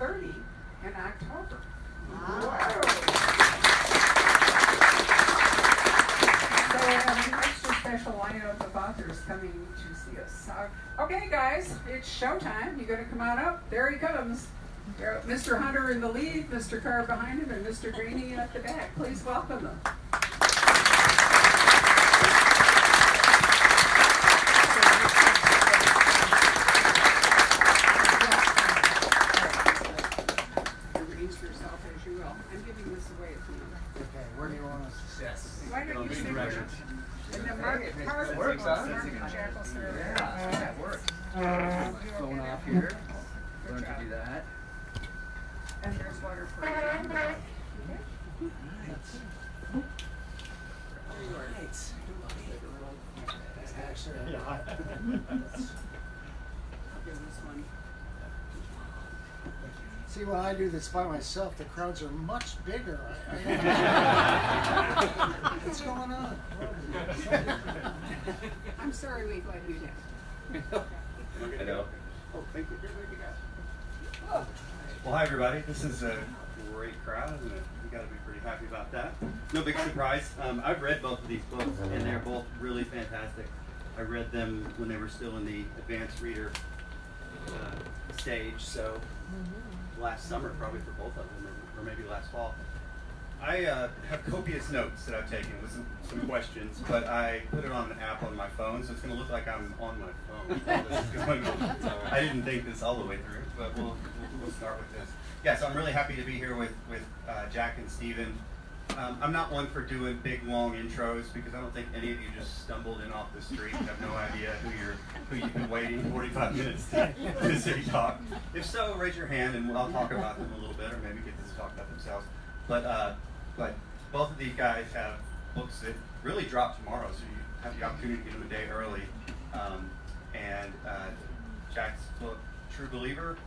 30 in October. Wow. So we have an extra special lineup of authors coming to see us. Okay, guys, it's showtime. You gonna come on up? There he comes. Mr. Hunter in the lead, Mr. Carr behind him, and Mr. Greaney at the back. Please welcome them. Arrange yourself as you will. I'm giving this away at the end. Okay, where do you want us to sit? Yes. Why don't you sit here? And then Mark It works, huh? Mark and Jack will serve. Yeah, that works. Phone off here. Learn to do that. And there's water for you. Right. Actually, I'll give this one. see, when I do this by myself, the crowds are much bigger. What's going on? I'm sorry we let you down. I know. Oh, thank you. You're good to go. Oh. Well, hi everybody. This is a great crowd, and we got to be pretty happy about that. No big surprise. I've read both of these books, and they're both really fantastic. I read them when they were still in the advanced reader stage, so last summer probably for both of them, or maybe last fall. I have copious notes that I've taken with some questions, but I put it on an app on my phone, so it's going to look like I'm on my phone while this is going on. I didn't think this all the way through, but we'll start with this. Yeah, so I'm really happy to be here with Jack and Stephen. I'm not one for doing big, long intros because I don't think any of you just stumbled in off the street and have no idea who you've been waiting 45 minutes to see talk. If so, raise your hand and I'll talk about them a little bit, or maybe get them to talk about themselves. But both of these guys have books that really drop tomorrow, so you have the opportunity to get them a day early. Jack's book, True Believer,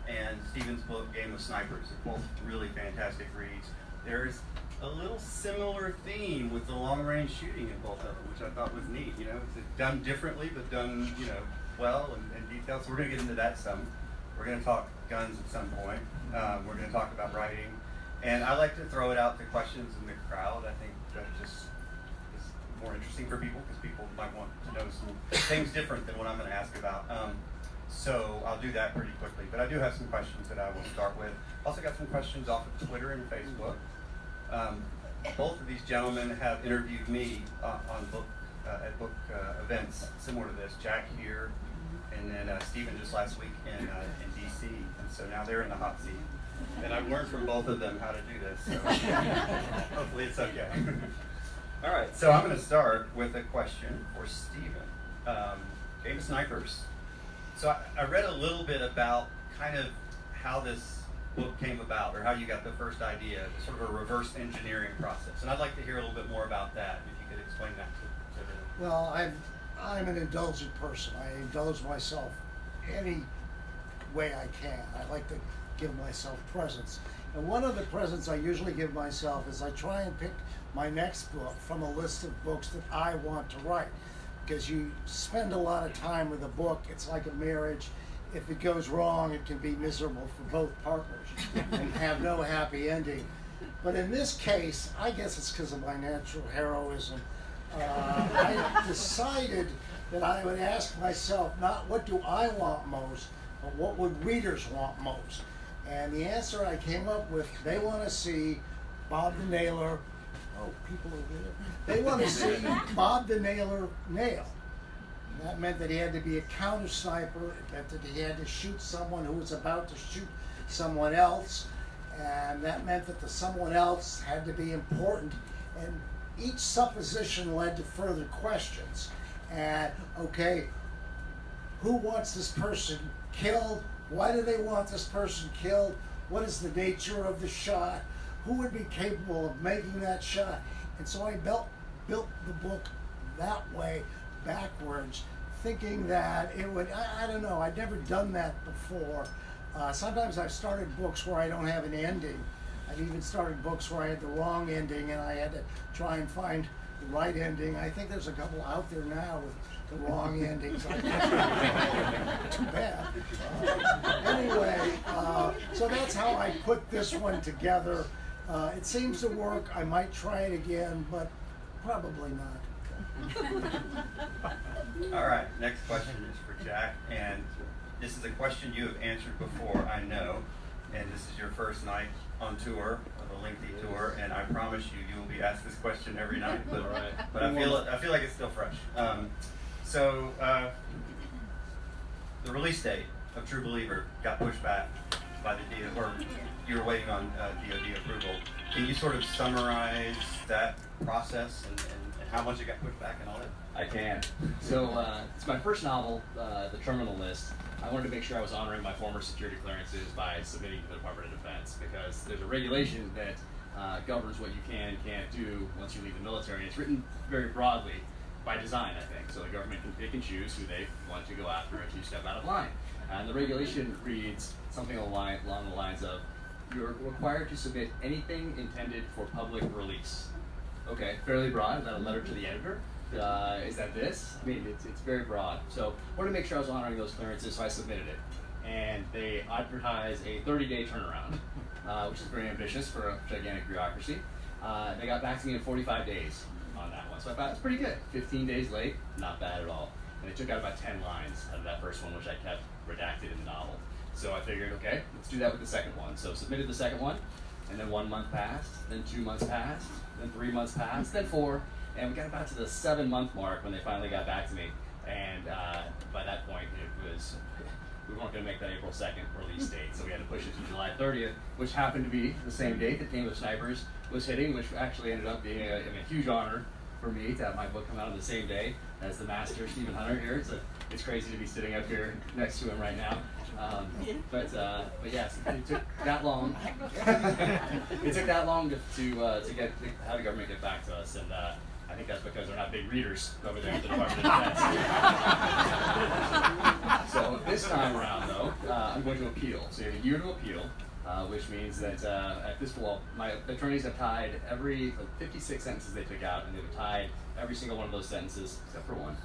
and Stephen's book, Game of Snipers. They're both really fantastic reads. There's a little similar theme with the long-range shooting in both of them, which I thought was neat. You know, it's done differently, but done, well and detailed. So we're going to get into that some. We're going to talk guns at some point. We're going to talk about writing. And I like to throw it out to questions in the crowd. I think that just is more interesting for people because people might want to know some things different than what I'm going to ask about. So I'll do that pretty quickly. But I do have some questions that I will start with. Also got some questions off of Twitter and Facebook. Both of these gentlemen have interviewed me at book events similar to this. Jack here, and then Stephen just last week in DC. And so now they're in the hot seat. And I've learned from both of them how to do this, so hopefully it's okay. All right, so I'm going to start with a question for Stephen. Game of Snipers. So I read a little bit about kind of how this book came about, or how you got the first idea, sort of a reverse engineering process. And I'd like to hear a little bit more about that, if you could explain that to everyone. Well, I'm an indulgent person. I indulge myself any way I can. I like to give myself presents. And one of the presents I usually give myself is I try and pick my next book from a list of books that I want to write. Because you spend a lot of time with a book, it's like a marriage. If it goes wrong, it can be miserable for both partners and have no happy ending. But in this case, I guess it's because of my natural heroism. I decided that I would ask myself, not what do I want most, but what would readers want most? And the answer I came up with, they want to see Bob the Nailer. Oh, people over there. They want to see Bob the Nailer nail. And that meant that he had to be a counter sniper. It meant that he had to shoot someone who was about to shoot someone else. And that meant that the someone else had to be important. And each supposition led to further questions. And, okay, who wants this person killed? Why do they want this person killed? What is the nature of the shot? Who would be capable of making that shot? And so I built the book that way, backwards, thinking that it would, I don't know, I'd never done that before. Sometimes I've started books where I don't have an ending. I've even started books where I had the wrong ending and I had to try and find the right ending. I think there's a couple out there now with the wrong endings. Too bad. Anyway, So that's how I put this one together. It seems to work. I might try it again, but probably not. All right, next question is for Jack, and this is a question you have answered before, I know, and this is your first night on tour, of a lengthy tour, and I promise you, you will be asked this question every night, but I feel like it's still fresh. The release date of True Believer got pushed back by the DoD, or you were waiting on DoD approval. Can you sort of summarize that process and how much it got pushed back and all that? I can. So it's my first novel, The Terminal List. I wanted to make sure I was honoring my former security clearances by submitting to the Department of Defense, because there's a regulation that governs what you can and can't do once you leave the military, and it's written very broadly by design, I think. So the government can pick and choose who they want to go after if you step out of line. And the regulation reads something along the lines of, you're required to submit anything intended for public release. Okay, fairly broad. Is that a letter to the editor? Is that this? I mean, it's very broad. So I wanted to make sure I was honoring those clearances, so I submitted it. And they advertised a 30-day turnaround, which is very ambitious for a gigantic bureaucracy. They got back to me in 45 days on that one. So I thought it's pretty good. 15 days late, not bad at all. And they took out about 10 lines out of that first one, which I kept redacted in the novel. So I figured, okay, let's do that with the second one. So submitted the second one, and then 1 month passed, then 2 months passed, then 3 months passed, then 4, and we got about to the 7-month mark when they finally got back to me. And by that point, we weren't going to make that April 2nd release date, so we had to push it to July 30th, which happened to be the same date that Game of Snipers was hitting, which actually ended up being a huge honor for me to have my book come out on the same day as the master, Stephen Hunter, here. It's crazy to be sitting up here next to him right now. But yes, it took that long. It took that long to get how the government get back to us, and I think that's because they're not big readers over there at the Department of Defense. So this time around, though, I'm going to appeal. So you have a year to appeal, which means that at this point, my attorneys have tied every 56 sentences they took out, and they've tied every single one of those sentences, except for one,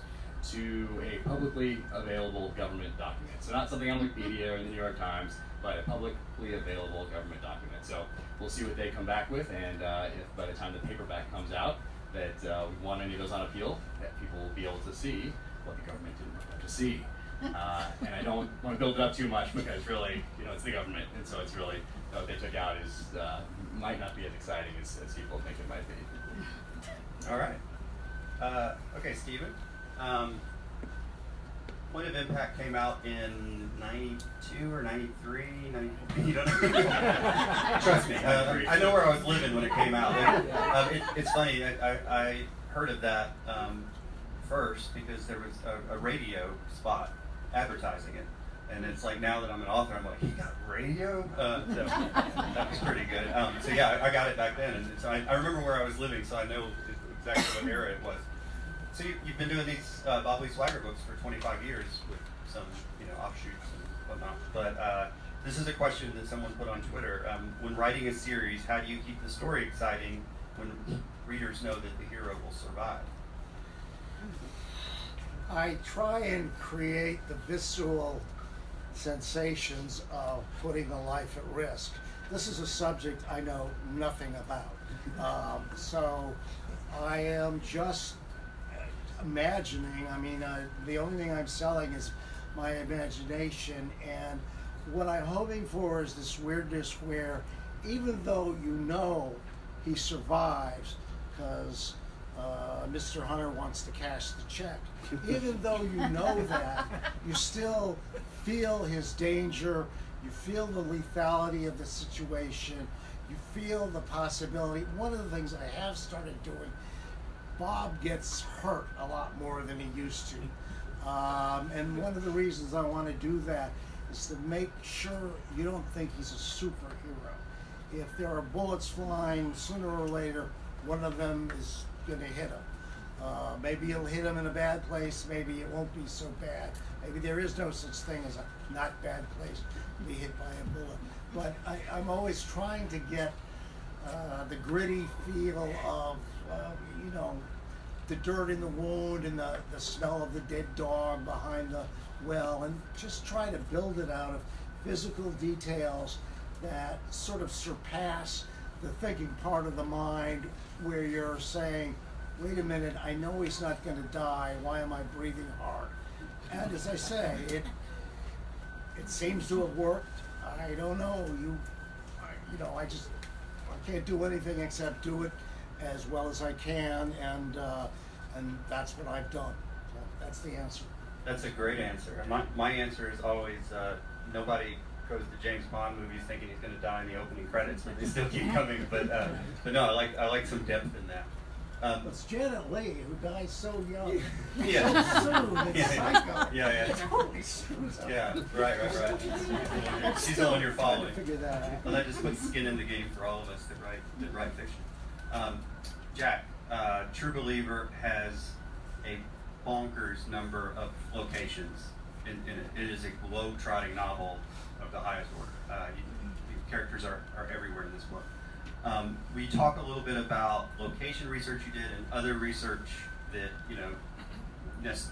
to a publicly available government document. So not something on Wikipedia or in the New York Times, but a publicly available government document. So we'll see what they come back with, and if by the time the paperback comes out that we won any of those on appeal, that people will be able to see what the government didn't want them to see. And I don't want to build it up too much, because really, it's the government, and so it's really, what they took out is might not be as exciting as people think it might be. All right. Okay, Stephen. Point of Impact came out in 92 or 93, 94. You don't know? Trust me. I know where I was living when it came out. It's funny. I heard of that first because there was a radio spot advertising it. And it's like, now that I'm an author, I'm like, he got radio? So that was pretty good. So yeah, I got it back then. And so I remember where I was living, so I know exactly what era it was. So you've been doing these Bob Lee Swagger books for 25 years with some, offshoots and whatnot. But this is a question that someone put on Twitter. When writing a series, how do you keep the story exciting when readers know that the hero will survive? I try and create the visceral sensations of putting a life at risk. This is a subject I know nothing about. So I am just imagining. The only thing I'm selling is my imagination, and what I'm hoping for is this weirdness where even though he survives because Mr. Hunter wants to cash the check, even though that, you still feel his danger, you feel the lethality of the situation, you feel the possibility. One of the things I have started doing, Bob gets hurt a lot more than he used to. And one of the reasons I want to do that is to make sure you don't think he's a superhero. If there are bullets flying, sooner or later, one of them is going to hit him. Maybe it'll hit him in a bad place, maybe it won't be so bad. Maybe there is no such thing as a not bad place to be hit by a bullet. But I'm always trying to get the gritty feel of, the dirt in the wound and the smell of the dead dog behind the well, and just try to build it out of physical details that sort of surpass the thinking part of the mind where you're saying, wait a minute, I know he's not going to die. Why am I breathing hard? And as I say, it seems to have worked. I don't know. I can't do anything except do it as well as I can, and that's what I've done. So that's the answer. That's a great answer. And my answer is always nobody goes to James Bond movies thinking he's going to die in the opening credits, but they still keep coming. But no, I like some depth in that. It's Janet Leigh who dies so young. Yeah. So soon. It's psycho. Yeah. It totally screws up. Yeah, right. She's the one you're Trying following. to figure that out. Well, that just puts skin in the game for all of us that write fiction. Jack, True Believer has a bonkers number of locations in it. It is a globe-trotting novel of the highest order. The characters are everywhere in this book. We talk a little bit about location research you did and other research that,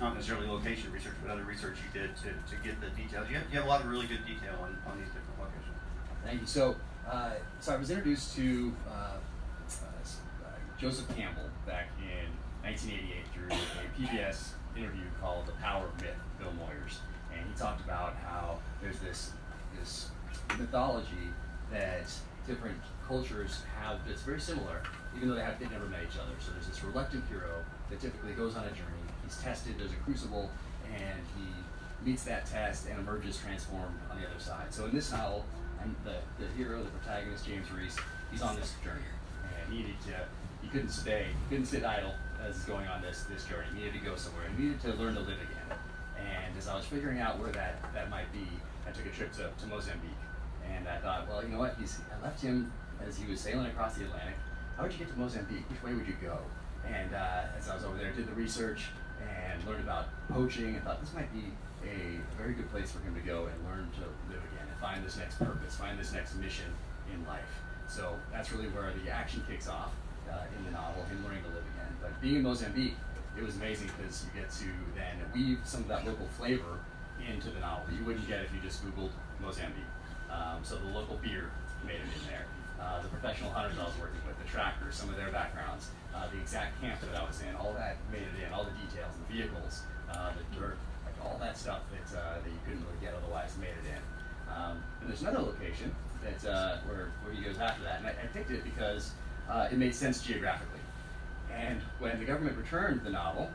not necessarily location research, but other research you did to get the details. You have a lot of really good detail on these different locations. Thank you. So I was introduced to Joseph Campbell back in 1988 through a PBS interview called "The Power of Myth" with Bill Moyers, and he talked about how there's this mythology that different cultures have that's very similar, even though they never met each other. So there's this reluctant hero that typically goes on a journey. He's tested, there's a crucible, and he meets that test and emerges transformed on the other side. So in this novel, the hero, the protagonist, James Reese, he's on this journey, and he couldn't sit idle as he's going on this journey. He needed to go somewhere. He needed to learn to live again. And as I was figuring out where that might be, I took a trip to Mozambique. And I thought, well, you know what? I left him as he was sailing across the Atlantic. How would you get to Mozambique? Which way would you go? And as I was over there, I did the research and learned about poaching and thought this might be a very good place for him to go and learn to live again and find this next purpose, find this next mission in life. So that's really where the action kicks off in the novel, him learning to live again. But being in Mozambique, it was amazing because you get to then weave some of that local flavor into the novel that you wouldn't get if you just Googled Mozambique. So the local beer made it in there. The professional hunters I was working with, the trackers, some of their backgrounds, the exact camp that I was in, all that made it in, all the details, the vehicles, the dirt, like all that stuff that you couldn't really get otherwise made it in. And there's another location that where he goes after that, and I picked it because it made sense geographically. And when the government returned the novel,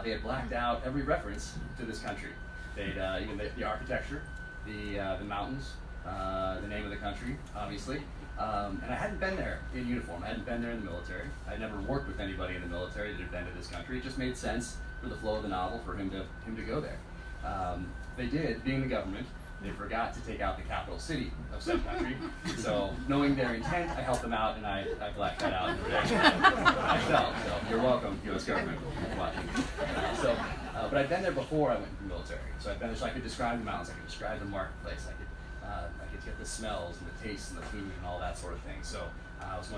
they had blacked out every reference to this country. They'd even the architecture, the mountains, the name of the country, obviously. And I hadn't been there in uniform. I hadn't been there in the military. I'd never worked with anybody in the military that had been to this country. It just made sense for the flow of the novel for him to go there. They did, being the government, they forgot to take out the capital city of said country. So knowing their intent, I helped them out and I blacked that out in redaction myself. So you're welcome, U.S. government, watching. But I'd been there before I went to the military. So I'd been there so I could describe the mountains, I could describe the marketplace, I could get the smells and the tastes and the food and all that sort of thing. So I was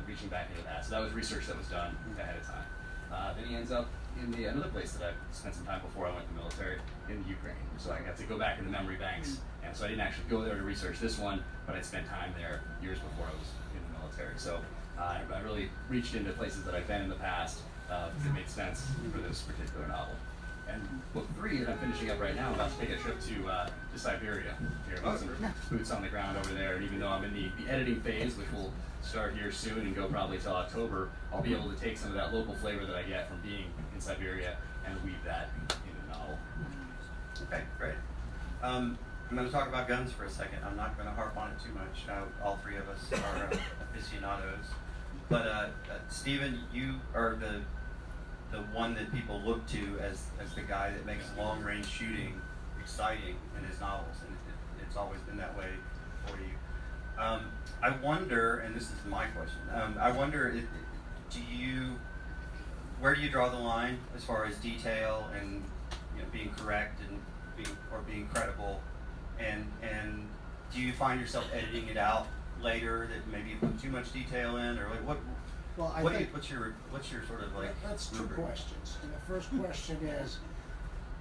reaching back into that. So that was research that was done ahead of time. Then he ends up in another place that I spent some time before I went to the military, in Ukraine. So I got to go back in the memory banks. And so I didn't actually go there to research this one, but I'd spent time there years before I was in the military. So I really reached into places that I've been in the past because it made sense for this particular novel. And book 3 that I'm finishing up right now, I'm about to take a trip to Siberia. Here, with some boots on the ground over there. And even though I'm in the editing phase, which will start here soon and go probably till October, I'll be able to take some of that local flavor that I get from being in Siberia and weave that into the novel. Okay, great. I'm going to talk about guns for a second. I'm not going to harp on it too much. All three of us are aficionados. But Stephen, you are the one that people look to as the guy that makes long-range shooting exciting in his novels, and it's always been that way for you. I wonder, and this is my question, I wonder, where do you draw the line as far as detail and being correct and being credible, and do you find yourself editing it out later that maybe you put too much detail in, or like what? Well, what's your sort of like? That's two rubric? questions. And the first question is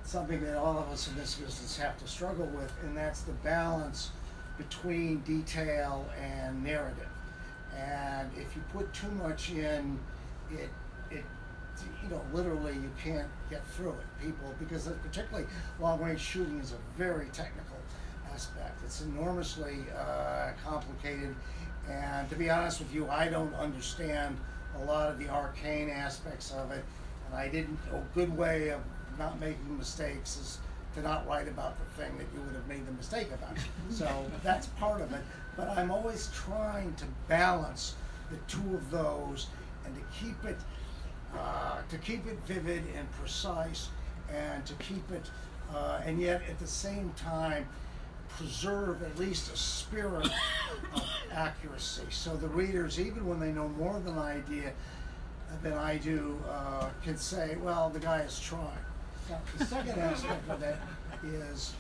something that all of us in this business have to struggle with, and that's the balance between detail and narrative. And if you put too much in, it literally you can't get through it. People, because particularly long-range shooting is a very technical aspect. It's enormously complicated, and to be honest with you, I don't understand a lot of the arcane aspects of it, and a good way of not making mistakes is to not write about the thing that you would have made the mistake about. So that's part of it, but I'm always trying to balance the two of those and to keep it vivid and precise, and to keep it, and yet at the same time preserve at least a spirit of accuracy. So the readers, even when they know more than I do, can say, well, the guy is trying. Now, the second aspect of that is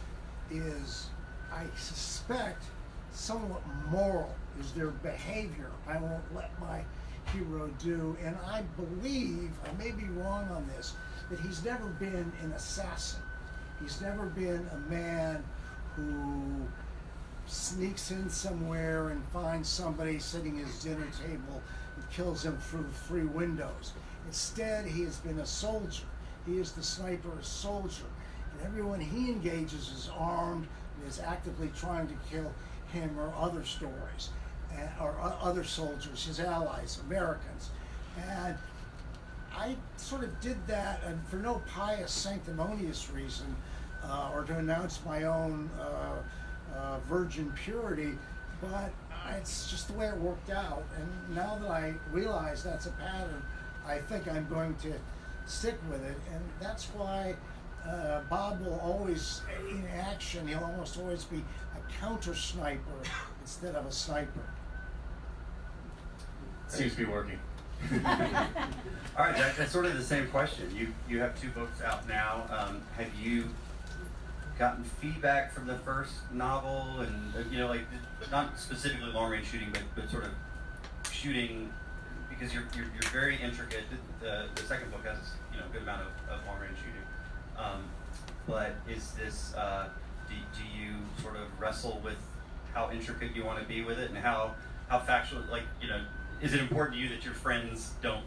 I suspect somewhat moral is their behavior. I won't let my hero do, and I believe, I may be wrong on this, that he's never been an assassin. He's never been a man who sneaks in somewhere and finds somebody sitting at his dinner table and kills him through 3 windows. Instead, he has been a soldier. He is the sniper soldier. And everyone he engages is armed and is actively trying to kill him or other stories, or other soldiers, his allies, Americans. And I sort of did that, and for no pious, sanctimonious reason, or to announce my own virgin purity, but it's just the way it worked out. And now that I realize that's a pattern, I think I'm going to stick with it. And that's why Bob will always, in action, he'll almost always be a counter sniper instead of a sniper. Seems to be working. All right, that's sort of the same question. You have 2 books out now. Have you gotten feedback from the first novel, and like not specifically long range shooting, but sort of shooting, because you're very intricate. The second book has a good amount of long range shooting. But is this do you sort of wrestle with how intricate you want to be with it, and how factual, is it important to you that your friends don't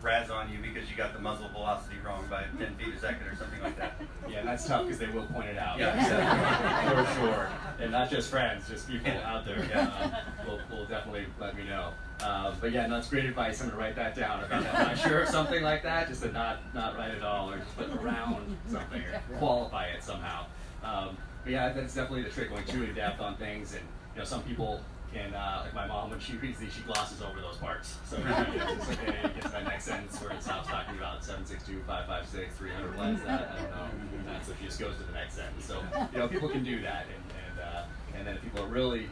razz on you because you got the muzzle velocity wrong by 10 feet a second or something like that? Yeah, that's tough because they will point it out. Yeah. For sure. And not just friends, just people out there will definitely let me know. But yeah, that's great advice. I'm going to write that down. If I'm not sure of something like that, just to not write it all, or just put around something or qualify it somehow. But yeah, that's definitely the trick, going too in depth on things. And some people can, like my mom, when she reads these, she glosses over those parts. So it's okay, it gets to that next sentence where it stops talking about 762, 556, 300 lens, that, I don't know. And so she just goes to the next sentence. So, people can do that. And then if people are really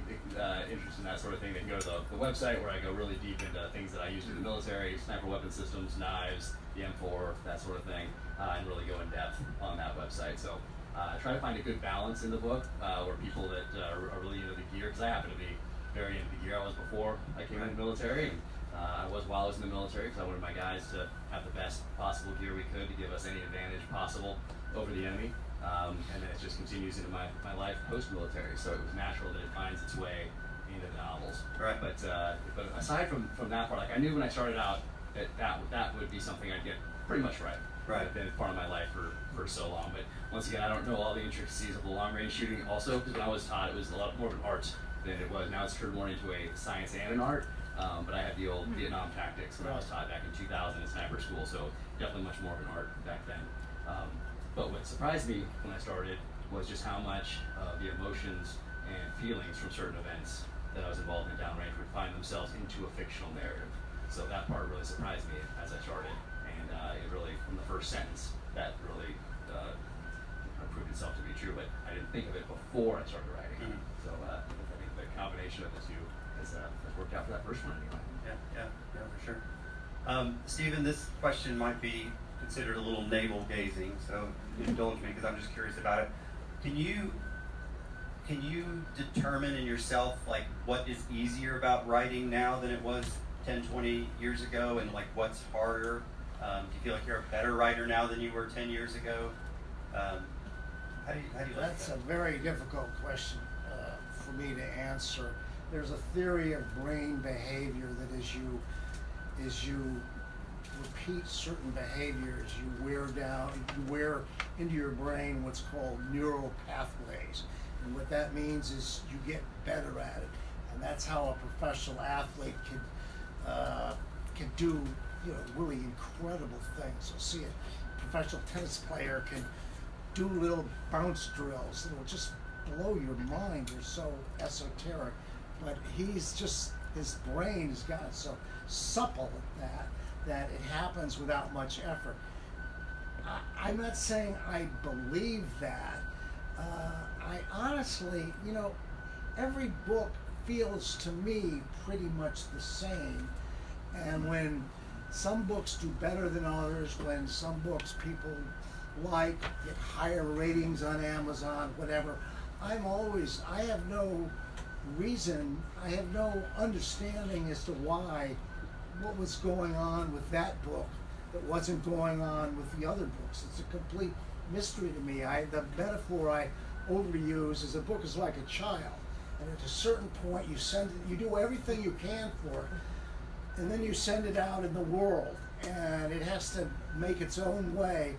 interested in that sort of thing, they can go to the website, where I go really deep into things that I used in the military, sniper weapon systems, knives, the M4, that sort of thing, and really go in depth on that website. So I try to find a good balance in the book, where people that are really into the gear, because I happen to be very into the gear. I was before I came into the military, and I was while I was in the military, because I wanted my guys to have the best possible gear we could to give us any advantage possible over the enemy. And then it just continues into my life post-military, so it was natural that it finds its way into the novels. Right. But aside from that part, I knew when I started out that would be something I'd get pretty much right. Right. It's been part of my life for so long. But once again, I don't know all the intricacies of the long-range shooting also, because when I was taught, it was a lot more of an art than it was. Now it's turned more into a science and an art. But I had the old Vietnam tactics when I was taught back in 2000 in sniper school, so definitely much more of an art back then. But what surprised me when I started was just how much the emotions and feelings from certain events that I was involved in downrange would find themselves into a fictional narrative. So that part really surprised me as I started, and it really, from the first sentence, that really proved itself to be true. But I didn't think of it before I started writing. Mm-hmm. So I think the combination of the two has worked out for that first one anyway. Yeah, for sure. Stephen, this question might be considered a little navel gazing, so indulge me because I'm just curious about it. Can you determine in yourself what is easier about writing now than it was 10, 20 years ago, and what's harder? Do you feel like you're a better writer now than you were 10 years ago? How do you look That's at a that? very difficult question for me to answer. There's a theory of brain behavior that as you repeat certain behaviors, you wear into your brain what's called neural pathways. And what that means is you get better at it. And that's how a professional athlete can do, really incredible things. You'll see a professional tennis player can do little bounce drills that will just blow your mind. They're so esoteric. But his brain has gotten so supple at that it happens without much effort. I'm not saying I believe that. I honestly, every book feels to me pretty much the same. And when some books do better than others, when some books people get higher ratings on Amazon, whatever, I have no reason, I have no understanding as to what was going on with that book that wasn't going on with the other books. It's a complete mystery to me. The metaphor I overuse is a book is like a child, and at a certain point you do everything you can for it, and then you send it out in the world, and it has to make its own way,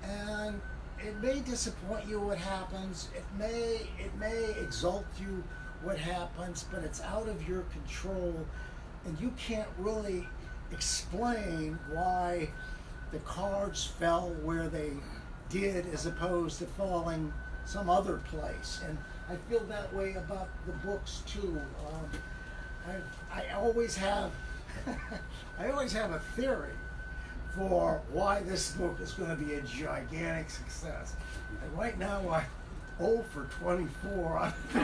and it may disappoint you what happens. It may exalt you what happens, but it's out of your control, and you can't really explain why the cards fell where they did as opposed to falling some other place. And I feel that way about the books too. I always have a theory for why this book is going to be a gigantic success. And right now I'm 0 for 24. So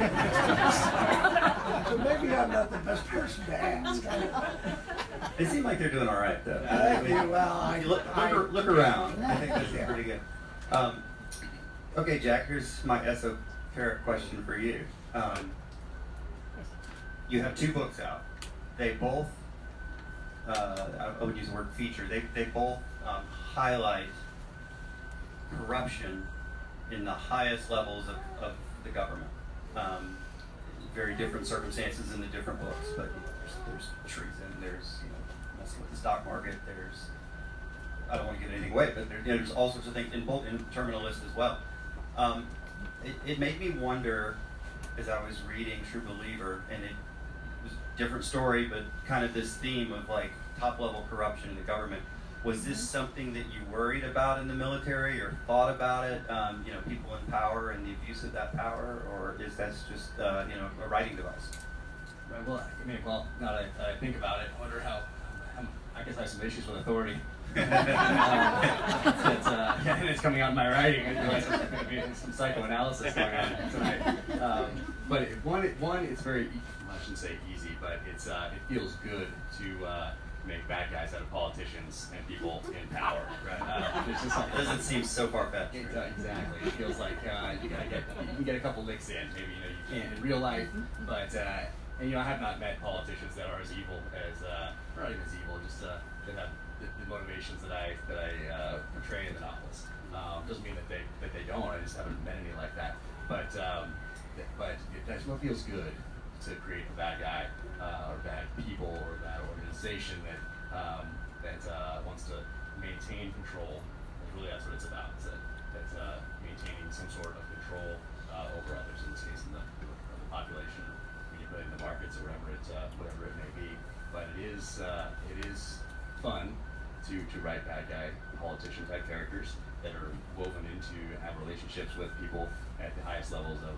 maybe I'm not the best person to ask. They seem like they're doing all right, though. Look around. I think that's pretty good. Okay, Jack, here's my esoteric question for you. You have 2 books out. They both, I would use the word feature, they both highlight corruption in the highest levels of the government. Very different circumstances in the different books, but there's treason, there's messing with the stock market, there's, I don't want to give anything away, but there's all sorts of things in Terminal List as well. It made me wonder as I was reading True Believer, and it was a different story, but kind of this theme of top level corruption in the government. Was this something that you worried about in the military or thought about it? People in power and the abuse of that power, or is that just a writing device? Right, well, now that I think about it, I wonder how. I guess I have some issues with authority. And it's coming out in my writing. I realize there's going to be some psychoanalysis going on tonight. But it's very, I shouldn't say easy, but it feels good to make bad guys out of politicians and people in power. Right? There's just it doesn't seem so far-fetched. Exactly. It feels like you can get a couple licks in. Maybe you can't in real life, but I have not met politicians that are as evil as, or not even as evil, just that have the motivations that I portray in the novels. Doesn't mean that they don't. I just haven't met any like that. But that's what feels good to create a bad guy or bad people or bad organization that wants to maintain control. That's what it's about. That's maintaining some sort of control over others. In this case, in the population, manipulating the markets or whatever it may be. But it is fun to write bad guy politician type characters that are woven into have relationships with people at the highest levels of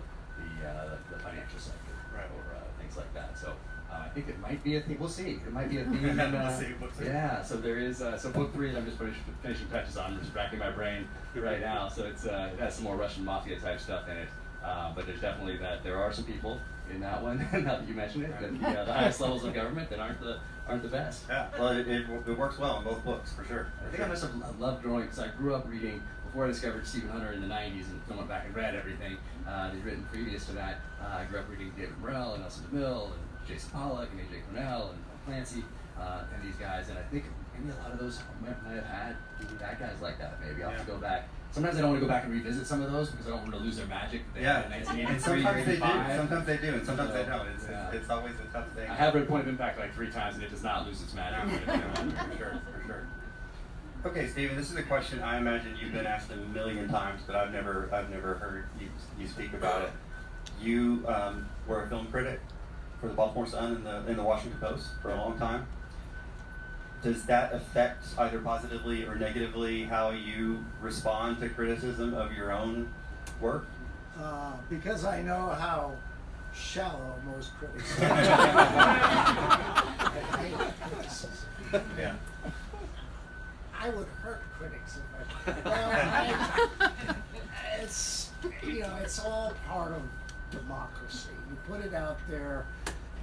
the financial sector, right, or things like that. So I think it might be a thing. We'll see. It might be a thing. We'll see. Yeah. So there is. So book 3 that I'm just finishing touches on. I'm just racking my brain right now. So it has some more Russian mafia type stuff in it. But there's definitely that. There are some people in that one. Now that you mention it, that the highest levels of government that aren't the best. Yeah. Well, it works well in both books for sure. I think I must have loved drawing because I grew up reading before I discovered Stephen Hunter in the 90s and went back and read everything they'd written previous to that. I grew up reading David Morrell and Nelson DeMille and Jason Pollock and A.J. Cornell and Clancy. and these guys, and I think maybe a lot of those might have had bad guys like that. Maybe I'll have to go back. Sometimes I don't want to go back and revisit some of those because I don't want to lose their magic that they had in 1983 and sometimes they do. 85. Sometimes they do, and sometimes they don't. It's always a tough thing. I have read Point of Impact like 3 times, and it does not lose its magic. For sure. Okay, Stephen, this is a question I imagine you've been asked a million times, but I've never heard you speak about it. You were a film critic for the Baltimore Sun and the Washington Post for a long time. Does that affect either positively or negatively how you respond to criticism of your own work? Because I know how shallow most critics are. I hate criticism. Yeah. I would hurt critics if I. It's it's all part of democracy. You put it out there,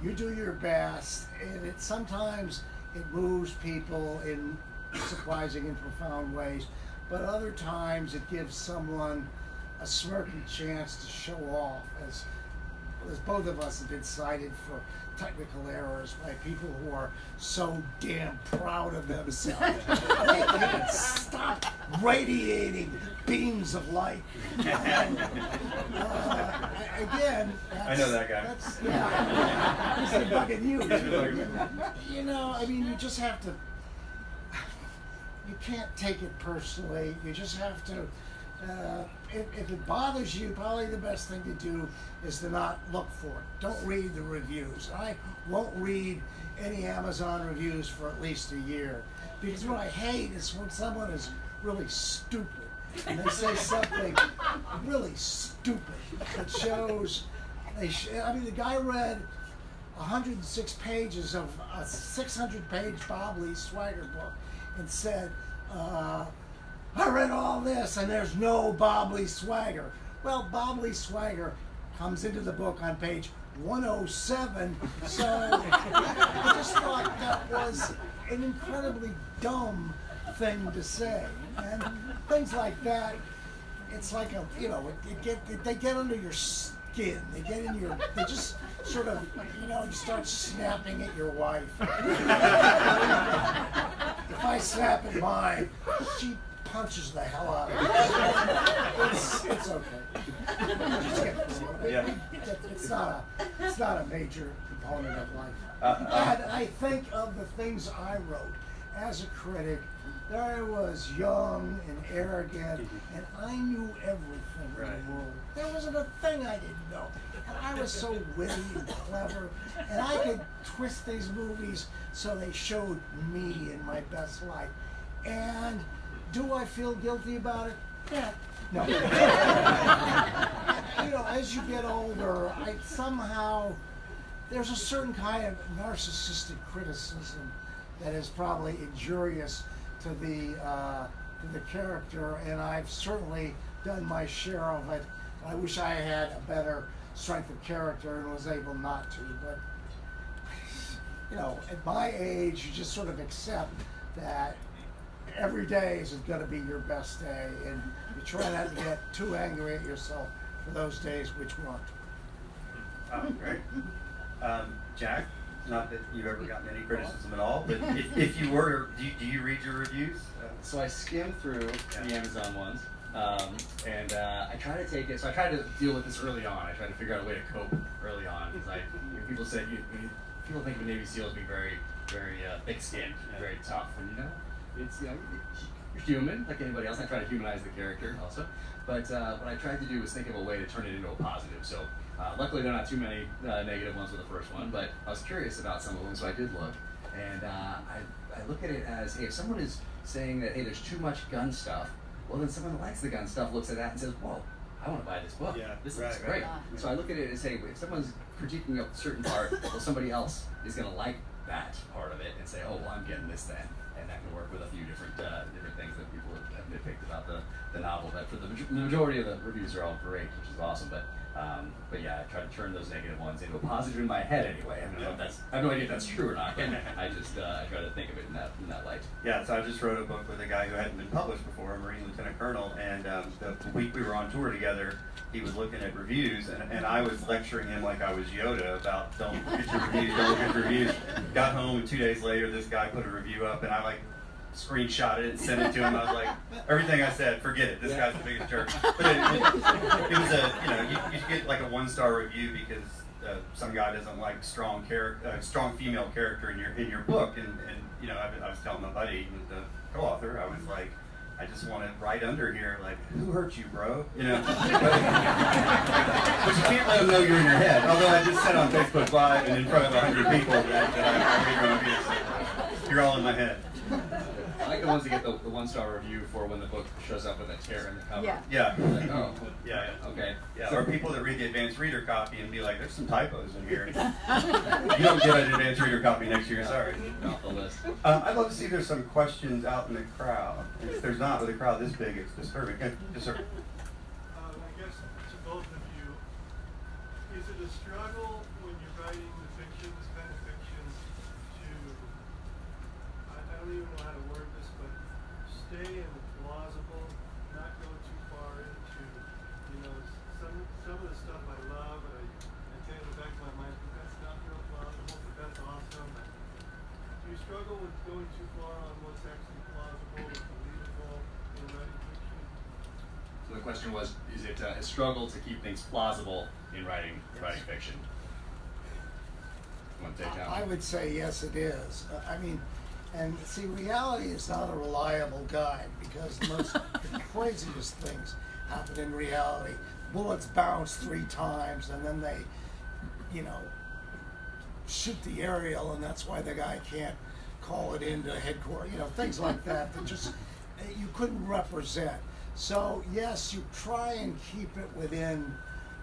you do your best, and sometimes it moves people in surprising and profound ways, but other times it gives someone a smirking chance to show off, as both of us have been cited for technical errors by people who are so damn proud of themselves. They can't stop radiating beams of light. And, again, I know that guy. He's bugging you. You know, I mean, you just have to. You can't take it personally. You just have to. If it bothers you, probably the best thing to do is to not look for it. Don't read the reviews. I won't read any Amazon reviews for at least a year, because what I hate is when someone is really stupid and they say something really stupid that shows. I mean, the guy read 106 pages of a 600-page Bob Lee Swagger book and said, I read all this and there's no Bob Lee Swagger. Well, Bob Lee Swagger comes into the book on page 107, so I just thought that was an incredibly dumb thing to say. And things like that, it's like they get under your skin. They get in your, they just sort of, you start snapping at your wife. If I snap at mine, she punches the hell out of me. It's okay. Just get through it. Yeah. It's not a major component of life. And I think of the things I wrote as a critic. I was young and arrogant, and I knew everything in the world. There wasn't a thing I didn't know. And I was so witty and clever, and I could twist these movies so they showed me in my best light. And do I feel guilty about it? Yeah. No. As you get older, there's a certain kind of narcissistic criticism that is probably injurious to the character, and I've certainly done my share of it. I wish I had a better strength of character and was able not to, but at my age, you just sort of accept that every day isn't going to be your best day, and you try not to get too angry at yourself for those days which weren't. Oh, great. Jack, not that you've ever gotten any criticism at all, but if you were, do you read your reviews? So I skimmed through the Amazon ones, and I try to take it. So I tried to deal with this early on. I tried to figure out a way to cope early on, because people say people think of a Navy SEAL as being very, very thick-skinned, very tough, and it's you're human like anybody else. I try to humanize the character also, but what I tried to do was think of a way to turn it into a positive. So luckily there are not too many negative ones with the first one, but I was curious about some of them, so I did look, and I look at it as, hey, if someone is saying that, hey, there's too much gun stuff, well, then someone who likes the gun stuff looks at that and says, whoa, I want to buy this book. Yeah, This looks great. So I look at it as, hey, if someone's critiquing a certain part, well, somebody else is going to like that part of it and say, oh, well, I'm getting this then. And that can work with a few different things that people have nitpicked about the novel. But for the majority of the reviews are all great, which is awesome. But But yeah, I try to turn those negative ones into a positive in my head anyway. I have no idea if that's true or not, but I just I try to think of it in that light. Yeah, so I just wrote a book with a guy who hadn't been published before, a Marine Lieutenant Colonel, and the week we were on tour together, he was looking at reviews, and I was lecturing him like I was Yoda about don't look at your reviews, don't look at your reviews. Got home, and 2 days later, this guy put a review up, and I like screenshot it and sent it to him. I was like, everything I said, forget it. This guy's the biggest jerk. But it was a, you get like a 1-star review because some guy doesn't like strong female character in your book, and I was telling my buddy, the co-author, I was like, I just want to write under here, like, who hurt you, bro? But you can't let them know you're in your head. Although I just said on Facebook Live and in front of 100 people that I'm going to be. You're all in my head. I like the ones that get the 1-star review for when the book shows up with a tear in the cover. Yeah. Yeah. Like, oh, Yeah. okay. Yeah. Or people that read the advanced reader copy and be like, there's some typos in here. You don't get an advanced reader copy next year, sorry. Off the list. I'd love to see if there's some questions out in the crowd. If there's not, with a crowd this big, it's disturbing. Yes, sir. I guess to both of you, is it a struggle when you're writing the fiction, this kind of fiction, to, I don't even know how to word this, but stay in the plausible, not go too far into, some of the stuff I love, and I say in the back of my mind, but that's not real plausible, but that's awesome. Do you struggle with going too far on what's actually plausible or believable in writing fiction? So the question was, is it a struggle to keep things plausible in writing fiction? Want to take that one? I would say yes, it is. And see, reality is not a reliable guide because the craziest things happen in reality. Bullets bounce 3 times, and then they, shoot the aerial, and that's why the guy can't call it into headquarters. Things like that just you couldn't represent. So yes, you try and keep it within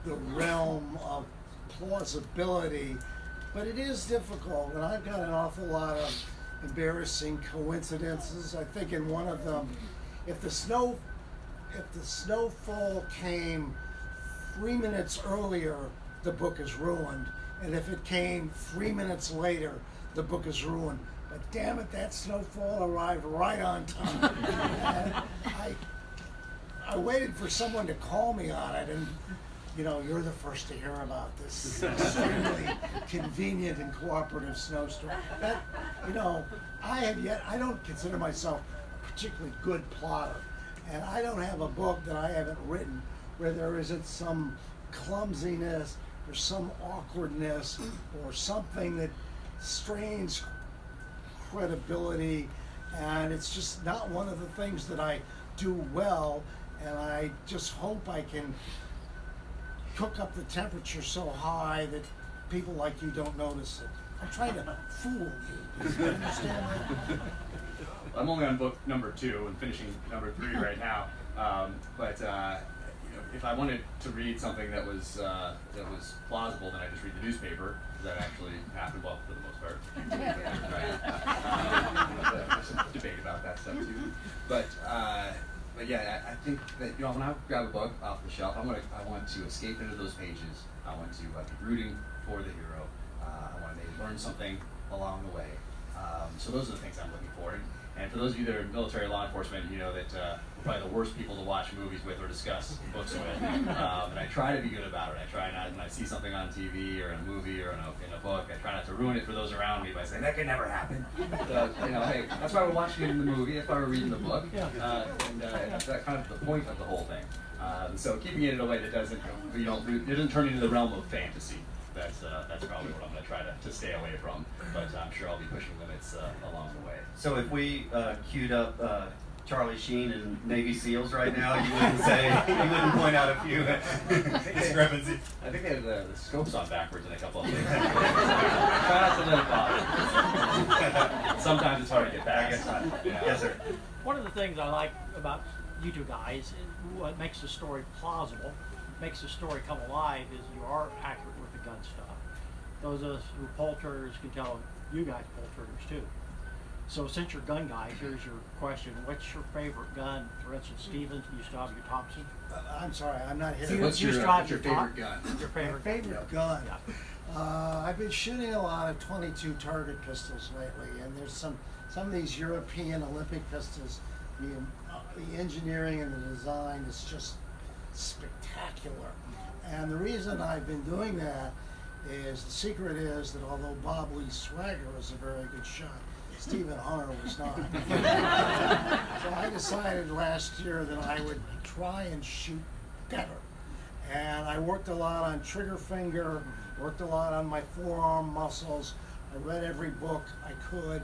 the realm of plausibility, but it is difficult, and I've got an awful lot of embarrassing coincidences. I think in one of them, if the snowfall came 3 minutes earlier, the book is ruined, and if it came 3 minutes later, the book is ruined. But damn it, that snowfall arrived right on time. And I waited for someone to call me on it, and you're the first to hear about this extremely convenient and cooperative snowstorm. I don't consider myself a particularly good plotter, and I don't have a book that I haven't written where there isn't some clumsiness or some awkwardness or something that strains credibility, and it's just not one of the things that I do well, and I just hope I can cook up the temperature so high that people like you don't notice it. I'm trying to fool you. Do you understand that? I'm only on book number 2 and finishing number 3 right now. But if I wanted to read something that was plausible, then I just read the newspaper. That actually happened, well, for the most part. There's some debate about that stuff too. But yeah, I think that when I grab a book off the shelf, I want to escape into those pages. I want to be rooting for the hero. I want to maybe learn something along the way. So those are the things I'm looking for. And for those of you that are military law enforcement, you know that we're probably the worst people to watch movies with or discuss books with. And I try to be good about it. I try not, when I see something on TV or in a movie or in a book, I try not to ruin it for those around me by saying, that can never happen. Hey, that's why we're watching it in the movie, that's why we're reading the book. And that's kind of the point of the whole thing. So keeping it in a way that doesn't turn into the realm of fantasy. That's probably what I'm going to try to stay away from, but I'm sure I'll be pushing limits along the way. So if we queued up Charlie Sheen and Navy SEALs right now, you wouldn't point out a few discrepancies. I think they have the scopes on backwards in a couple of things. Try not to let it bother. Sometimes it's hard to get back. Yes, sir. One of the things I like about you two guys, is what makes the story plausible, makes the story come alive, is you are accurate with the gun stuff. Those of us who poll traders can tell you guys poll traders too. So since you're gun guys, here's your question. What's your favorite gun? For instance, Stevens, you still have your Thompson? I'm sorry, I'm not So hearing. what's You your, still have what's your top- favorite gun? Your My favorite, favorite gun. Yeah. I've been shooting a lot of 22 target pistols lately, and there's some of these European Olympic pistols. The engineering and the design is just spectacular. And the reason I've been doing that is the secret is that although Bob Lee Swagger was a very good shot, Stephen Hunter was not. So I decided last year that I would try and shoot better. And I worked a lot on trigger finger, worked a lot on my forearm muscles. I read every book I could,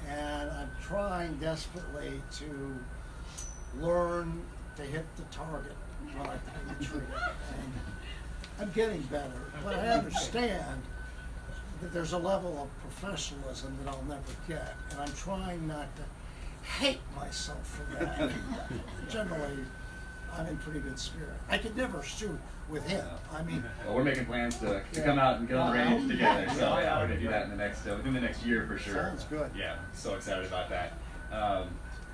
and I'm trying desperately to learn to hit the target when I pull the trigger. And I'm getting better, but I understand that there's a level of professionalism that I'll never get, and I'm trying not to hate myself for that. Generally, I'm in pretty good spirit. I could never shoot with him. I mean, Well, we're making plans to come out and get on the range together. So yeah, we're gonna do that in the next within the next year for sure. Sounds good. Yeah, so excited about that.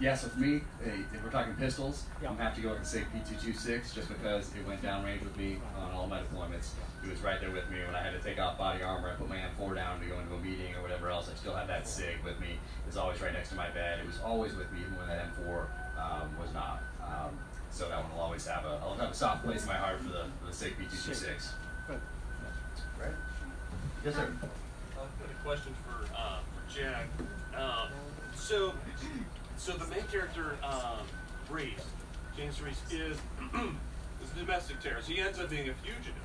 Yeah, so for me, if we're talking pistols, I'm gonna have to go with the SIG P226 just because it went downrange with me on all my deployments. It was right there with me when I had to take off body armor. I put my M4 down to go into a meeting or whatever else. I still had that SIG with me. It's always right next to my bed. It was always with me even when that M4 was not. So that one will always have a soft place in my heart for the SIG P226. Good. Right? Yes, sir. I've got a question for Jack. So the main character, James Reese, is a domestic terrorist. He ends up being a fugitive.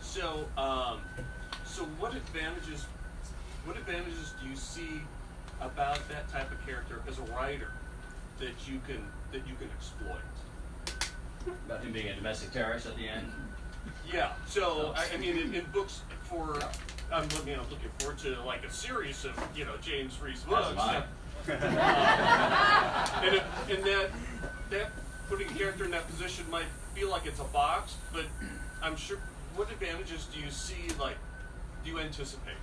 So what advantages do you see about that type of character as a writer that you can exploit? About him being a domestic terrorist at the end. Yeah. So I mean, in books for I'm looking forward to like a series of James Reese books. And that putting a character in that position might feel like it's a box, but I'm sure. What advantages do you see? Like, do you anticipate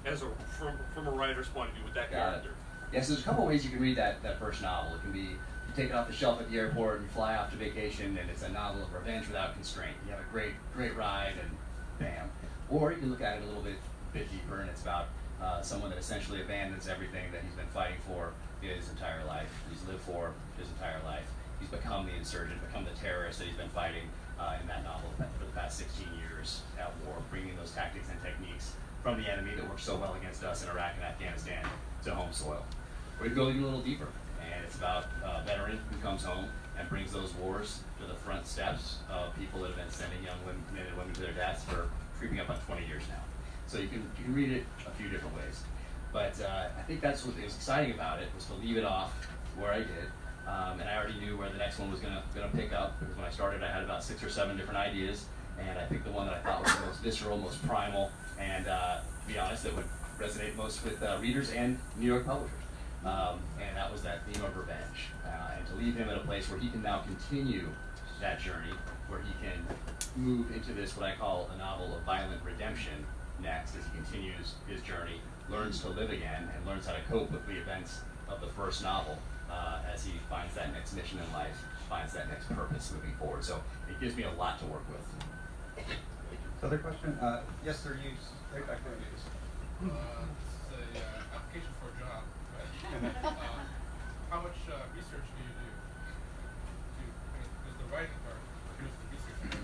from a writer's point of view with that character? Yes, there's a couple ways you can read that first novel. It can be you take it off the shelf at the airport and you fly off to vacation, and it's a novel of revenge without constraint. You have a great ride, and bam. Or you can look at it a little bit deeper, and it's about someone that essentially abandons everything that he's been fighting for his entire life. He's lived for his entire life. He's become the insurgent, become the terrorist that he's been fighting in that novel for the past 16 years at war, bringing those tactics and techniques from the enemy that worked so well against us in Iraq and Afghanistan to home soil. We're going a little deeper, and it's about a veteran who comes home and brings those wars to the front steps of people that have been sending young men and women to their deaths for creeping up on 20 years now. So you can read it a few different ways. But I think that's what was exciting about it, was to leave it off where I did. And I already knew where the next one was gonna pick up, because when I started I had about 6 or 7 different ideas, and I picked the one that I thought was the most visceral, most primal, and to be honest, that would resonate most with readers and New York publishers. And that was that theme of revenge. And to leave him at a place where he can now continue that journey, where he can move into this, what I call a novel of violent redemption next, as he continues his journey, learns to live again, and learns how to cope with the events of the first novel as he finds that next mission in life, finds that next purpose moving forward. So it gives me a lot to work with. Other question? Yes, sir. You right back there. It's a application for a job, right? How much research do you do? Because the writing part, here's the research.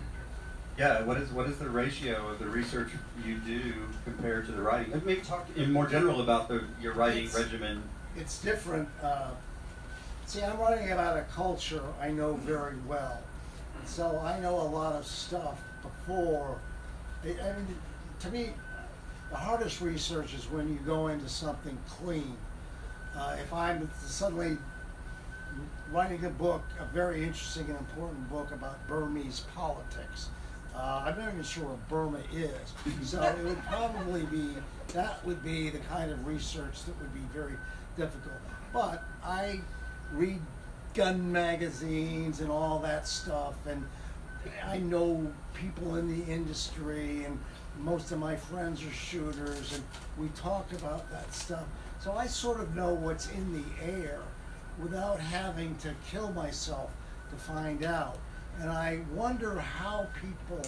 Yeah. What is the ratio of the research you do compared to the writing? And maybe talk in more general about your writing regimen. it's different. See, I'm writing about a culture I know very well. So I know a lot of stuff before. I mean, to me, the hardest research is when you go into something clean. If I'm suddenly writing a book, a very interesting and important book about Burmese politics, I'm not even sure what Burma is. So it would probably be, that would be the kind of research that would be very difficult. But I read gun magazines and all that stuff, and I know people in the industry, and most of my friends are shooters, and we talk about that stuff. So I sort of know what's in the air without having to kill myself to find out. And I wonder how people,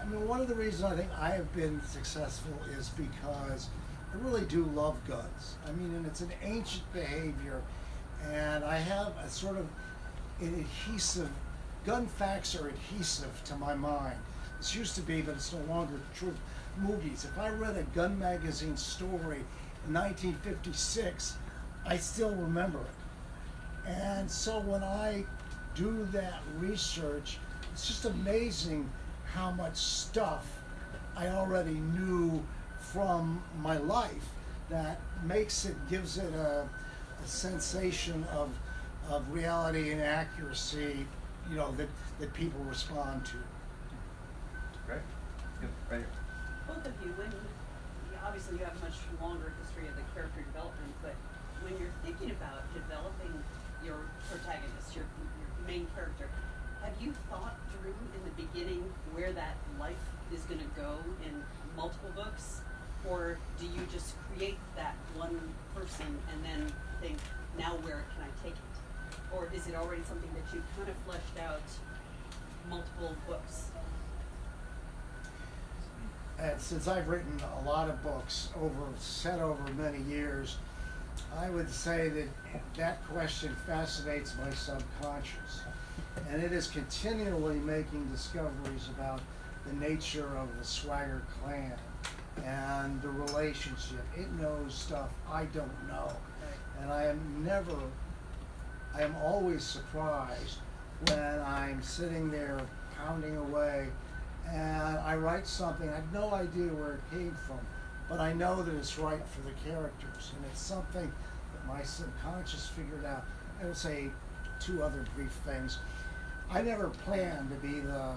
I mean, one of the reasons I think I have been successful is because I really do love guns. I mean, and it's an ancient behavior, and I have a sort of an adhesive, gun facts are adhesive to my mind. This used to be, but it's no longer true. Movies. If I read a gun magazine story in 1956, I still remember it. And so when I do that research, it's just amazing how much stuff I already knew from my life that gives it a sensation of reality and accuracy, you know, that people respond to. Great. Yep, right here. Both of you, obviously you have a much longer history of the character development, but when you're thinking about developing your protagonist, your main character, have you thought through in the beginning where that life is going to go in multiple books? Or do you just create that one person and then think, now where can I take it? Or is it already something that you've kind of fleshed out multiple books? Since I've written a lot of books set over many years, I would say that question fascinates my subconscious. And it is continually making discoveries about the nature of the Swagger clan and the relationship. It knows stuff I don't know. And I am always surprised when I'm sitting there pounding away and I write something, I have no idea where it came from, but I know that it's right for the characters, and it's something that my subconscious figured out. I would say two other brief things. I never planned to be the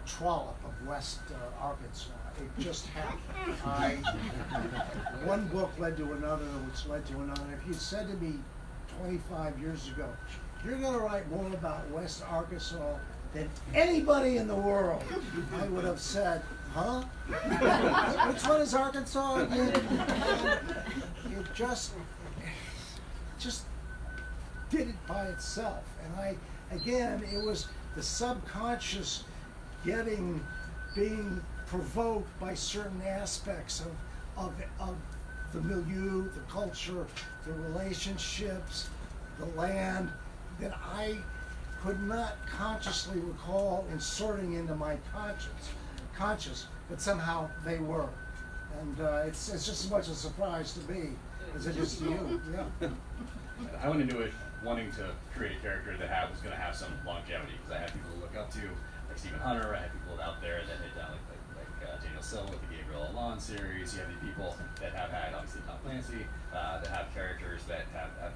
trollop of West Arkansas. It just happened. One book led to another, which led to another. If you'd said to me 25 years ago, you're going to write more about West Arkansas than anybody in the world, I would have said, huh? Which one is Arkansas again? It just did it by itself. And it was the subconscious being provoked by certain aspects of the milieu, the culture, the relationships, the land, that I could not consciously recall inserting into my conscious, but somehow they were. And it's just as much a surprise to me as it is to you. Yeah. I went into it wanting to create a character that was going to have some longevity, because I had people to look up to, like Stephen Hunter. I had people out there that had done like Daniel Silva with the Gabriel Alon series. You have the people that have had, obviously, Tom Clancy, that have characters that have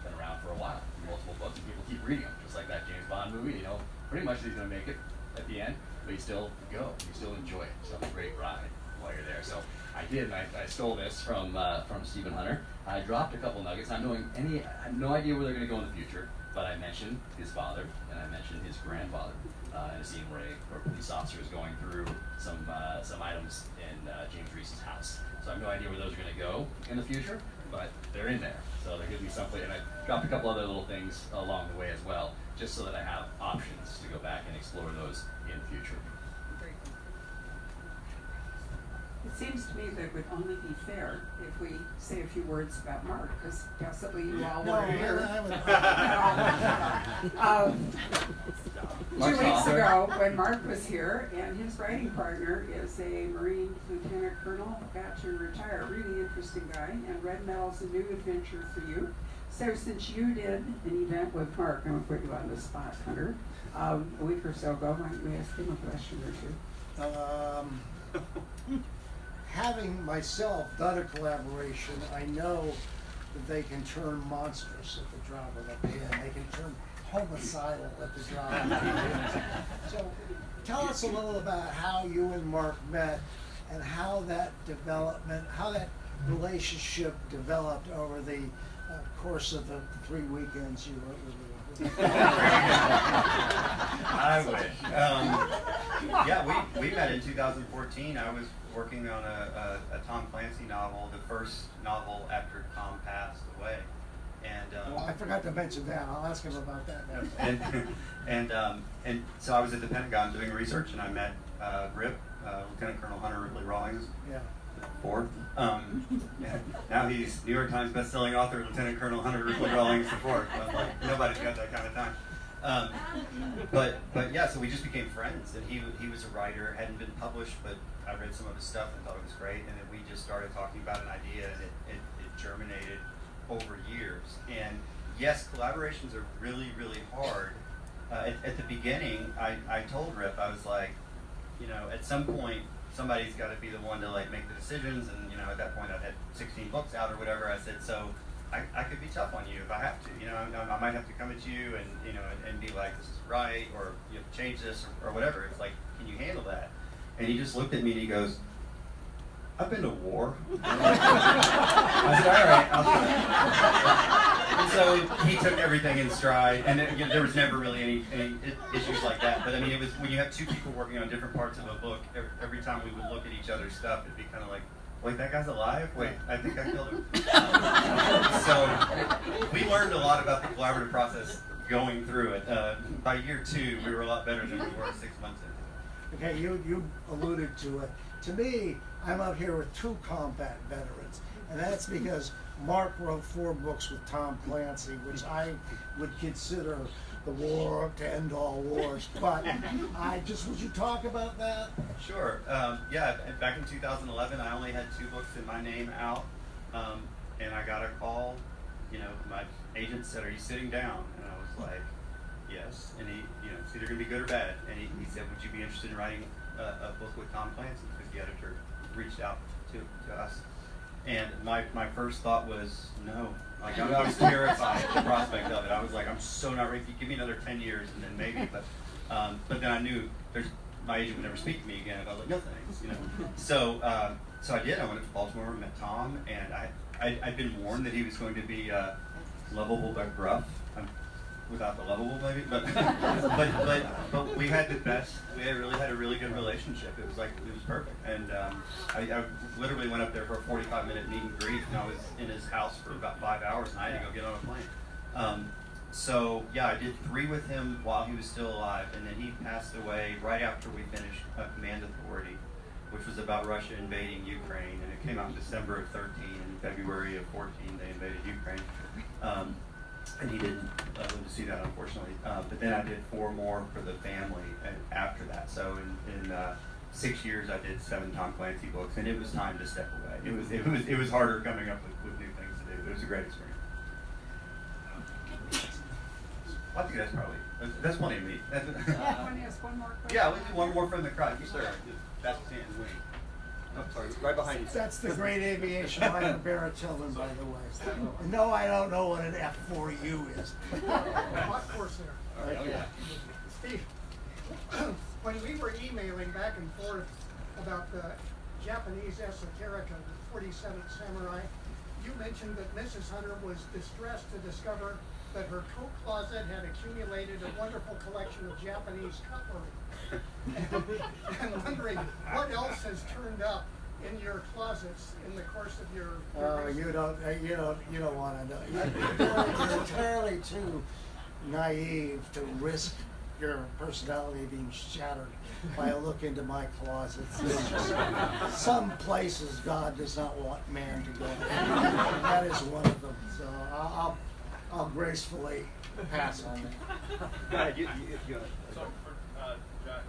been around for a while, multiple books, and people keep reading them, just like that James Bond movie. You know, pretty much he's going to make it at the end, but you still go, you still enjoy it. It's a great ride while you're there. So I did, and I stole this from Stephen Hunter. I dropped a couple nuggets, not knowing I had no idea where they're going to go in the future, but I mentioned his father, and I mentioned his grandfather in a scene where a police officer is going through some items in James Reese's house. So I have no idea where those are going to go in the future, but they're in there. So there gives me something, and I dropped a couple other little things along the way as well, just so that I have options to go back and explore those in the future. It seems to me that it would only be fair if we say a few words about Mark, because possibly you all were here. 2 weeks ago when Mark was here, and his writing partner is a Marine Lieutenant Colonel, about to retire, really interesting guy, and Red Medal's a new adventure for you. So since you did an event with Mark, I'm going to put you on the spot, Hunter, a week or so ago, why don't we ask him a question or two? Having myself done a collaboration, I know that they can turn monstrous at the drop of a pen. They can turn homicidal at the drop of a pen. So tell us a little about how you and Mark met and how that relationship developed over the course of the 3 weekends you were with me. I wish. Yeah, we met in 2014. I was working on a Tom Clancy novel, the first novel after Tom passed away. And Well, I forgot to mention that. I'll ask him about that now. and so I was at the Pentagon doing research, and I met Rip, Lieutenant Colonel Hunter Ripley Rawlings. Yeah. Fourth. Now he's New York Times bestselling author, Lieutenant Colonel Hunter Ripley Rawlings the fourth. But like nobody's got that kind of time. But yeah, so we just became friends, and he was a writer, hadn't been published, but I read some of his stuff and thought it was great, and then we just started talking about an idea, and it germinated over years. And yes, collaborations are really, really hard. At the beginning, I told Rip, I was like, at some point, somebody's got to be the one to like make the decisions, and at that point I'd had 16 books out or whatever. I said, so I could be tough on you if I have to. I might have to come at you and be like, this is right, or you have to change this, or whatever. It's like, can you handle that? And he just looked at me and he goes, I've been to war. I said, all right, I'll do it. And so he took everything in stride, and there was never really any issues like that. But I mean, it was when you have two people working on different parts of a book, every time we would look at each other's stuff, it'd be kind of like, wait, that guy's alive? Wait, I think I killed him. So we learned a lot about the collaborative process going through it. By year 2, we were a lot better than we were 6 months into it. Okay, you alluded to it. To me, I'm out here with 2 combat veterans, and that's because Mark wrote 4 books with Tom Clancy, which I would consider the war to end all wars. But would you talk about that? Sure. Yeah, back in 2011, I only had 2 books in my name out, and I got a call. My agent said, "Are you sitting down?" And I was like, "Yes." And he, it's either going to be good or bad. And he said, "Would you be interested in writing a book with Tom Clancy?" Because the editor reached out to us. And my first thought was no. Like I was terrified at the prospect of it. I was like, I'm so not ready. Give me another 10 years and then maybe. But then I knew my agent would never speak to me again. I was like, no thanks. So I did. I went up to Baltimore and met Tom, and I'd been warned that he was going to be lovable but gruff. Without the lovable, maybe, but we had the best. We really had a really good relationship. It was perfect, and I literally went up there for a 45-minute meet and greet, and I was in his house for about 5 hours, and I had to go get on a plane. So yeah, I did 3 with him while he was still alive, and then he passed away right after we finished Command Authority, which was about Russia invading Ukraine, and it came out in December of 13, and in February of 14 they invaded Ukraine. And he didn't live to see that, unfortunately. But then I did 4 more for the family after that. So in 6 years, I did 7 Tom Clancy books, and it was time to step away. It was harder coming up with new things to do. It was a great experience. I think that's plenty of me. Want to ask one more question? Yeah, we'll do one more from the crowd. Yes, sir. That's the hand wing. Oh, sorry, right behind you. That's the great aviation Michael Barrett Tillman, by the way. No, I don't know what an F4U is. Hot course there. Oh, yeah. Steve, when we were emailing back and forth about the Japanese esoterica, the 47th Samurai, you mentioned that Mrs. Hunter was distressed to discover that her coat closet had accumulated a wonderful collection of Japanese cutlery. And wondering what else has turned up in your closets in the course of your you don't want to know. You're entirely too naive to risk your personality being shattered by a look into my closets. There's just some places God does not want man to go. That is one of them. So I'll gracefully pass on that. So for Jack,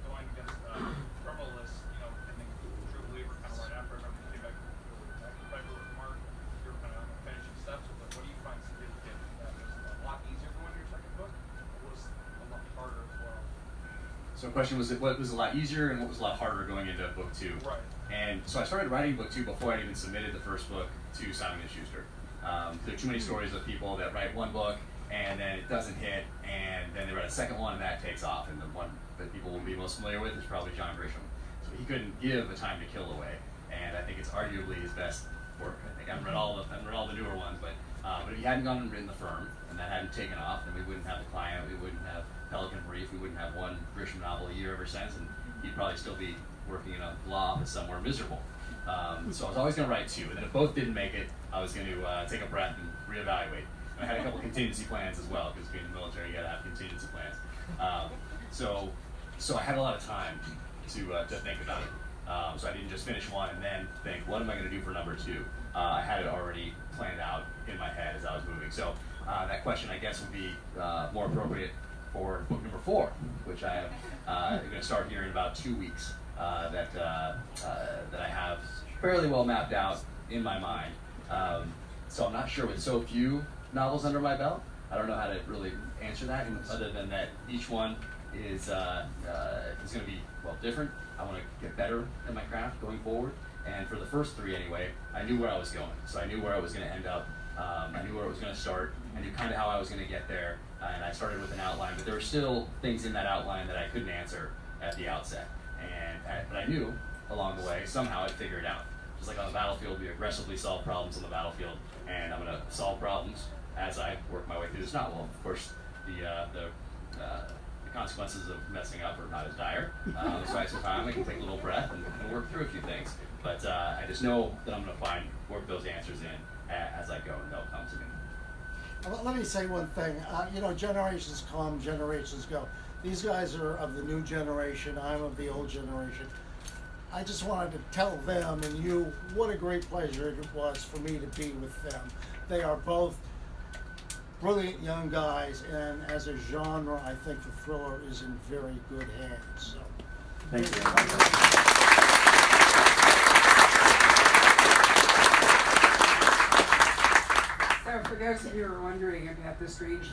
going against criminal list, and then True Believer kind of right after. I remember you came back with Mark. You were kind of on the finishing steps of it. What do you find significant? That was a lot easier going to your second book, or was a lot harder as well? So the question was, what was a lot easier and what was a lot harder going into book 2? Right. And so I started writing book 2 before I even submitted the first book to Simon & Schuster. There are too many stories of people that write one book and then it doesn't hit, and then they write a second one and that takes off. And the one that people will be most familiar with is probably John Grisham. So he couldn't give A Time to Kill away, and I think it's arguably his best work. I think I've read all the newer ones, but if he hadn't gone and written The Firm and that hadn't taken off, then we wouldn't have The Client, we wouldn't have Pelican Brief, we wouldn't have one Grisham novel a year ever since, and he'd probably still be working in a law office somewhere miserable. So I was always going to write 2, and then if both didn't make it, I was going to take a breath and reevaluate. And I had a couple contingency plans as well, because being in the military, you got to have contingency plans. So I had a lot of time to think about it. So I didn't just finish one and then think, what am I going to do for number 2? I had it already planned out in my head as I was moving. So that question, I guess, would be more appropriate for book number 4, which I am going to start here in about 2 weeks. That I have fairly well mapped out in my mind. So I'm not sure, with so few novels under my belt, I don't know how to really answer that, other than that each one is going to be, well, different. I want to get better at my craft going forward. And for the first 3 anyway, I knew where I was going. So I knew where I was going to end up. I knew where it was going to start. I knew kind of how I was going to get there. And I started with an outline, but there were still things in that outline that I couldn't answer at the outset. But I knew along the way, somehow I'd figure it out. Just like on the battlefield, we aggressively solve problems on the battlefield, and I'm going to solve problems as I work my way through this novel. Of course, the consequences of messing up are not as dire. So I have some time, I can take a little breath and work through a few things. But I just know that I'm going to work those answers in as I go, and they'll come to me. Well, let me say one thing. Generations come, generations go. These guys are of the new generation. I'm of the old generation. I just wanted to tell them and you what a great pleasure it was for me to be with them. They are both brilliant young guys, and as a genre, I think the thriller is in very good hands. So, Thank you. So for those of you who are wondering about the strangely